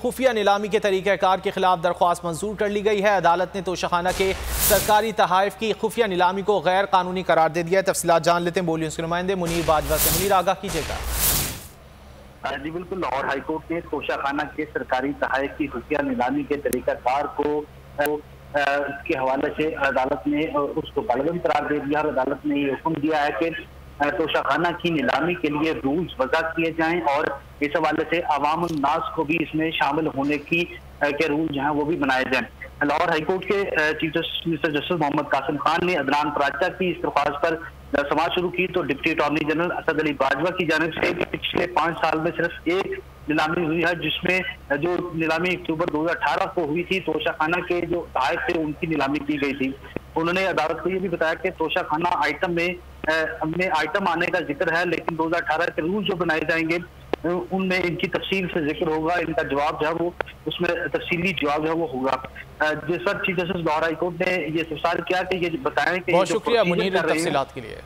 खुफिया नीलामी के तरीक़ाकार के खिलाफ दरख्वास्त मंजूर कर ली गई है। अदालत ने तोशाखाना के सरकारी तहाइफ की खुफिया नीलामी को गैर कानूनी करार दे दिया है। तफसीलात जान लेते हैं बोलियों के नुमाइंदे मुनीर बाजवा से। मुनीर, आगाह कीजिएगा। जी बिल्कुल, लाहौर हाईकोर्ट ने तोशाखाना के सरकारी तहाइफ की खुफिया नीलामी के तरीक़ाकार को के हवाले से अदालत ने उसको बलगम करार दे दिया और अदालत ने ये हुक्म दिया है कि तोशाखाना की नीलामी के लिए रूल्स वज़ा किए जाएं और इस हवाले से अवाम नास को भी इसमें शामिल होने की के रूल जो हैं वो भी बनाए जाएं। लाहौर हाईकोर्ट के chief justice mister justice Mohammad Qasim Khan ने अदनान प्राचा की इस दरख्वास्त पर समाअत शुरू की तो deputy attorney general Asad Ali Bajwa की जानिब से पिछले 5 साल में सिर्फ एक नीलामी हुई है, जिसमें जो नीलामी अक्टूबर 2018 को हुई थी तोशाखाना के जो तहाइफ थे उनकी नीलामी की गई थी। उन्होंने अदालत को ये भी बताया कि तोशाखाना आइटम में आइटम आने का जिक्र है, लेकिन 2018 के रूल जो बनाए जाएंगे उनमें इनकी तफसील से जिक्र होगा, इनका जवाब जो है वो उसमें तफसीली जवाब जो है वो होगा। जिस पर चीफ जस्टिस लाहौर हाईकोर्ट ने ये इस्तफसार किया कि ये बताएं कि बहुत शुक्रिया मुनीर तफसीलात के लिए।